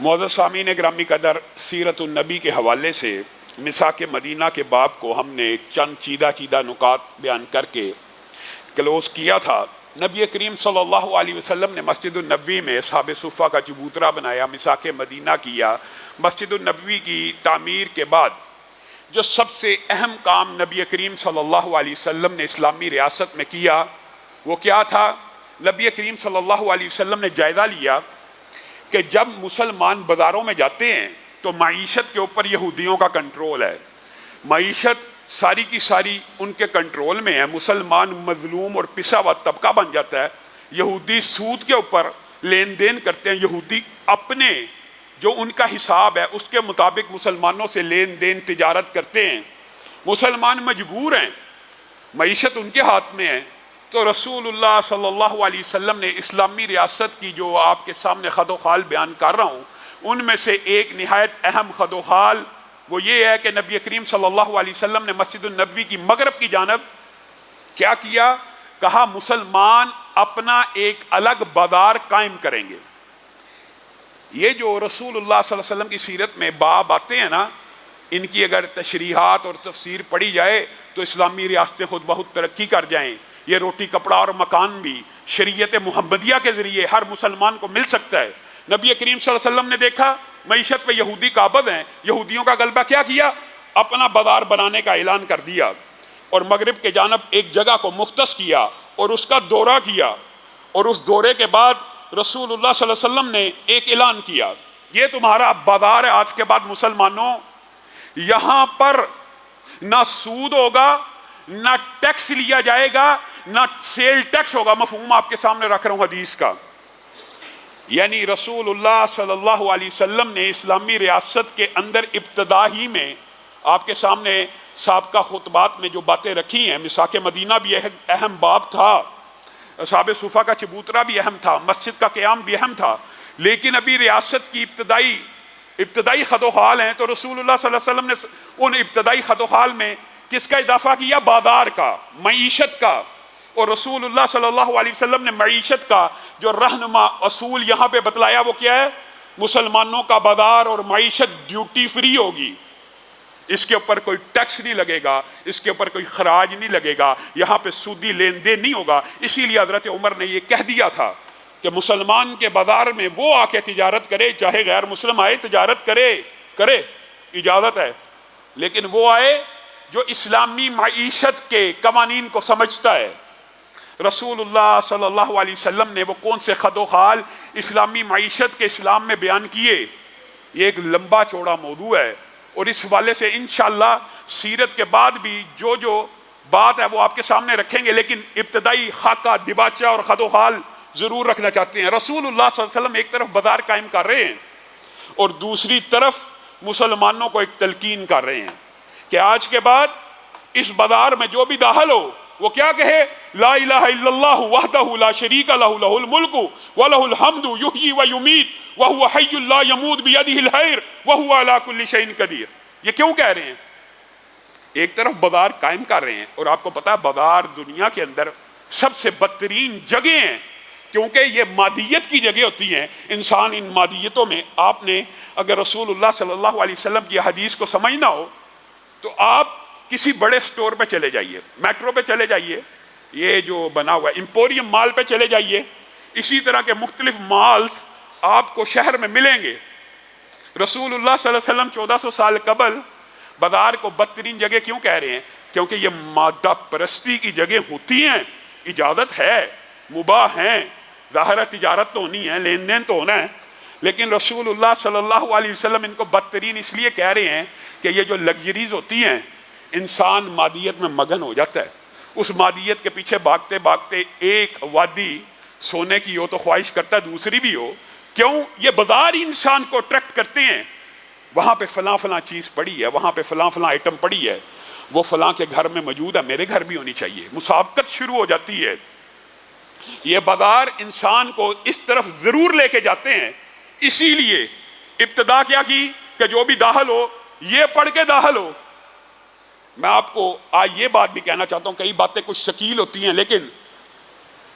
معزز سامعین گرامی قدر، سیرت النبی کے حوالے سے مساک مدینہ کے باب کو ہم نے چند چیدہ نکات بیان کر کے کلوز کیا تھا۔ نبی کریم صلی اللہ علیہ وسلم نے مسجد النبوی میں اصحاب صفہ کا چبوترا بنایا، مساک مدینہ کیا۔ مسجد النبوی کی تعمیر کے بعد جو سب سے اہم کام نبی کریم صلی اللہ علیہ وسلم نے اسلامی ریاست میں کیا وہ کیا تھا؟ نبی کریم صلی اللہ علیہ وسلم نے جائزہ لیا کہ جب مسلمان بازاروں میں جاتے ہیں تو معیشت کے اوپر یہودیوں کا کنٹرول ہے، معیشت ساری کی ساری ان کے کنٹرول میں ہے، مسلمان مظلوم اور پسا ہوا طبقہ بن جاتا ہے۔ یہودی سود کے اوپر لین دین کرتے ہیں، یہودی اپنے جو ان کا حساب ہے اس کے مطابق مسلمانوں سے لین دین تجارت کرتے ہیں، مسلمان مجبور ہیں، معیشت ان کے ہاتھ میں ہے۔ تو رسول اللہ صلی اللہ علیہ وسلم نے اسلامی ریاست کی جو آپ کے سامنے خد و خال بیان کر رہا ہوں، ان میں سے ایک نہایت اہم خد و خال وہ یہ ہے کہ نبی کریم صلی اللہ علیہ وسلم نے مسجد النبوی کی مغرب کی جانب کیا کیا؟ کہا مسلمان اپنا ایک الگ بازار قائم کریں گے۔ یہ جو رسول اللہ صلی اللہ علیہ وسلم کی سیرت میں باب آتے ہیں نا، ان کی اگر تشریحات اور تفسیر پڑھی جائے تو اسلامی ریاستیں خود بہت ترقی کر جائیں۔ یہ روٹی کپڑا اور مکان بھی شریعت محمدیہ کے ذریعے ہر مسلمان کو مل سکتا ہے۔ نبی کریم صلی اللہ علیہ وسلم نے دیکھا معیشت پہ یہودی قابض ہیں، یہودیوں کا غلبہ کیا اپنا بازار بنانے کا اعلان کر دیا، اور مغرب کے جانب ایک جگہ کو مختص کیا اور اس کا دورہ کیا، اور اس دورے کے بعد رسول اللہ صلی اللہ علیہ وسلم نے ایک اعلان کیا، یہ تمہارا بازار ہے آج کے بعد مسلمانوں، یہاں پر نہ سود ہوگا، نہ ٹیکس لیا جائے گا، نہ سیل ٹیکس ہوگا۔ مفہوم آپ کے سامنے رکھ رہا ہوں حدیث کا، یعنی رسول اللہ صلی اللہ علیہ وسلم نے اسلامی ریاست کے اندر ابتدا ہی میں آپ کے سامنے سابقہ خطبات میں جو باتیں رکھی ہیں، مساک مدینہ بھی اہم باب تھا، اصحاب صفہ کا چبوترا بھی اہم تھا، مسجد کا قیام بھی اہم تھا، لیکن ابھی ریاست کی ابتدائی خد و خال ہیں۔ تو رسول اللہ صلی اللہ علیہ وسلم نے ان ابتدائی خد و خال میں کس کا اضافہ کیا؟ بازار کا، معیشت کا۔ اور رسول اللہ صلی اللہ علیہ وسلم نے معیشت کا جو رہنما اصول یہاں پہ بتلایا وہ کیا ہے؟ مسلمانوں کا بازار اور معیشت ڈیوٹی فری ہوگی، اس کے اوپر کوئی ٹیکس نہیں لگے گا، اس کے اوپر کوئی خراج نہیں لگے گا، یہاں پہ سودی لین دین نہیں ہوگا۔ اسی لیے حضرت عمر نے یہ کہہ دیا تھا کہ مسلمان کے بازار میں وہ آ کے تجارت کرے، چاہے غیر مسلم آئے تجارت کرے اجازت ہے، لیکن وہ آئے جو اسلامی معیشت کے قوانین کو سمجھتا ہے۔ رسول اللہ صلی اللہ علیہ وسلم نے وہ کون سے خد و خال اسلامی معیشت کے اسلام میں بیان کیے؟ یہ ایک لمبا چوڑا موضوع ہے، اور اس حوالے سے انشاءاللہ سیرت کے بعد بھی جو بات ہے وہ آپ کے سامنے رکھیں گے، لیکن ابتدائی خاکہ دباچہ اور خد و خال ضرور رکھنا چاہتے ہیں۔ رسول اللہ صلی اللہ علیہ وسلم ایک طرف بازار قائم کر رہے ہیں اور دوسری طرف مسلمانوں کو ایک تلقین کر رہے ہیں کہ آج کے بعد اس بازار میں جو بھی داخل ہو وہ کیا کہے؟ لا الہ الا اللہ وحدہ لا شریک لہ لہ الملک ولہ الحمد یحیی و یمیت وہو حی لا یموت بیدہ الخیر وہو علی کل شیء قدیر۔ یہ کیوں کہہ رہے ہیں؟ ایک طرف بازار قائم کر رہے ہیں، اور آپ کو پتا ہے بازار دنیا کے اندر سب سے بدترین جگہ ہیں، کیونکہ یہ مادیت کی جگہ ہوتی ہیں۔ انسان ان مادیتوں میں، آپ نے اگر رسول اللہ صلی اللہ علیہ وسلم کی حدیث کو سمجھنا ہو تو آپ کسی بڑے سٹور پہ چلے جائیے، میٹرو پہ چلے جائیے، یہ جو بنا ہوا ہے ایمپوریم مال پہ چلے جائیے، اسی طرح کے مختلف مالز آپ کو شہر میں ملیں گے۔ رسول اللہ صلی اللہ علیہ وسلم 1400 سال قبل بازار کو بدترین جگہ کیوں کہہ رہے ہیں؟ کیونکہ یہ مادہ پرستی کی جگہ ہوتی ہیں، اجازت ہے، مباح ہیں، ظاہر تجارت تو ہونی ہے، لین دین تو ہونا ہے، لیکن رسول اللہ صلی اللہ علیہ وسلم ان کو بدترین اس لیے کہہ رہے ہیں کہ یہ جو لگژریز ہوتی ہیں، انسان مادیت میں مگن ہو جاتا ہے، اس مادیت کے پیچھے بھاگتے بھاگتے ایک وادی سونے کی ہو تو خواہش کرتا ہے دوسری بھی ہو۔ کیوں؟ یہ بازار انسان کو اٹریکٹ کرتے ہیں، وہاں پہ فلاں چیز پڑی ہے، وہاں پہ فلاں آئٹم پڑی ہے، وہ فلاں کے گھر میں موجود ہے، میرے گھر بھی ہونی چاہیے، مسابقت شروع ہو جاتی ہے۔ یہ بازار انسان کو اس طرف ضرور لے کے جاتے ہیں، اسی لیے ابتدا کیا کی کہ جو بھی داخل ہو یہ پڑھ کے داخل ہو۔ میں آپ کو آج یہ بات بھی کہنا چاہتا ہوں، کئی باتیں کچھ ثقیل ہوتی ہیں لیکن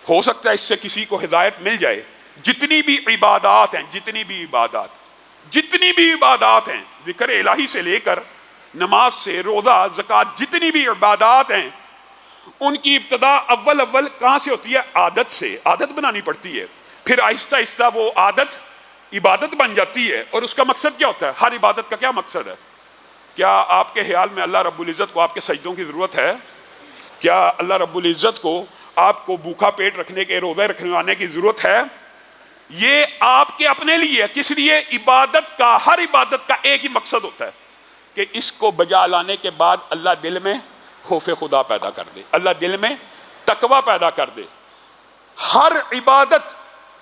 ہو سکتا ہے اس سے کسی کو ہدایت مل جائے۔ جتنی بھی عبادات ہیں، جتنی بھی عبادات جتنی بھی عبادات ہیں، ذکر الہی سے لے کر نماز سے روزہ زکوٰۃ، جتنی بھی عبادات ہیں ان کی ابتدا اول کہاں سے ہوتی ہے؟ عادت سے، عادت بنانی پڑتی ہے، پھر آہستہ آہستہ وہ عادت عبادت بن جاتی ہے۔ اور اس کا مقصد کیا ہوتا ہے؟ ہر عبادت کا کیا مقصد ہے؟ کیا آپ کے خیال میں اللہ رب العزت کو آپ کے سجدوں کی ضرورت ہے؟ کیا اللہ رب العزت کو آپ کو بھوکا پیٹ رکھنے کے، روزے رکھنے کی ضرورت ہے؟ یہ آپ کے اپنے لیے ہے۔ کس لیے؟ عبادت کا، ہر عبادت کا ایک ہی مقصد ہوتا ہے کہ اس کو بجا لانے کے بعد اللہ دل میں خوف خدا پیدا کر دے، اللہ دل میں تقوی پیدا کر دے۔ ہر عبادت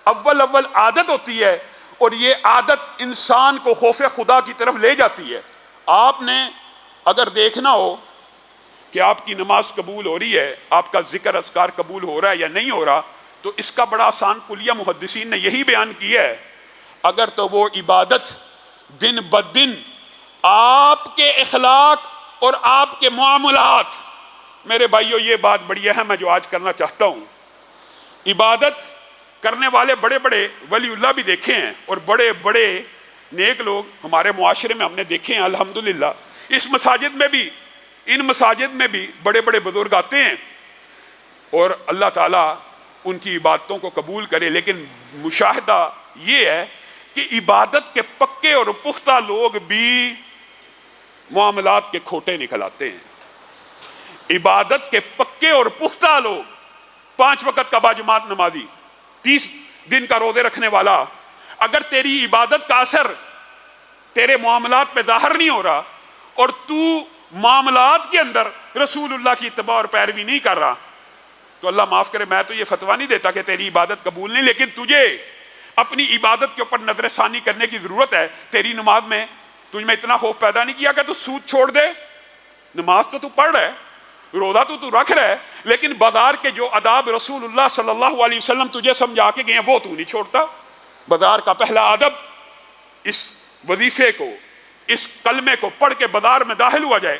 اول عادت ہوتی ہے، اور یہ عادت انسان کو خوف خدا کی طرف لے جاتی ہے۔ آپ نے اگر دیکھنا ہو کہ آپ کی نماز قبول ہو رہی ہے، آپ کا ذکر اذکار قبول ہو رہا ہے یا نہیں ہو رہا، تو اس کا بڑا آسان کلیہ محدثین نے یہی بیان کیا ہے، اگر تو وہ عبادت دن بدن آپ کے اخلاق اور آپ کے معاملات، میرے بھائیو یہ بات بڑی اہم ہے جو آج کرنا چاہتا ہوں۔ عبادت کرنے والے بڑے بڑے ولی اللہ بھی دیکھے ہیں، اور بڑے بڑے نیک لوگ ہمارے معاشرے میں ہم نے دیکھے ہیں الحمدللہ۔ اس مساجد میں بھی، ان مساجد میں بھی بڑے بڑے بزرگ آتے ہیں، اور اللہ تعالیٰ ان کی عبادتوں کو قبول کرے۔ لیکن مشاہدہ یہ ہے کہ عبادت کے پکے اور پختہ لوگ بھی معاملات کے کھوٹے نکل آتے ہیں۔ عبادت کے پکے اور پختہ لوگ، 5 وقت کا باجماعت نمازی، 30 دن کا روزے رکھنے والا، اگر تیری عبادت کا اثر تیرے معاملات پہ ظاہر نہیں ہو رہا، اور تو معاملات کے اندر رسول اللہ کی اتباع اور پیروی نہیں کر رہا، تو اللہ معاف کرے، میں تو یہ فتویٰ نہیں دیتا کہ تیری عبادت قبول نہیں، لیکن تجھے اپنی عبادت کے اوپر نظر ثانی کرنے کی ضرورت ہے۔ تیری نماز میں تجھ میں اتنا خوف پیدا نہیں کیا کہ تو سود چھوڑ دے؟ نماز تو پڑھ رہا ہے، روزہ تو رکھ رہا ہے، لیکن بازار کے جو آداب رسول اللہ صلی اللہ علیہ وسلم تجھے سمجھا کے گئے ہیں وہ تو نہیں چھوڑتا۔ بازار کا پہلا ادب، اس وظیفے کو، اس کلمے کو پڑھ کے بازار میں داخل ہوا جائے،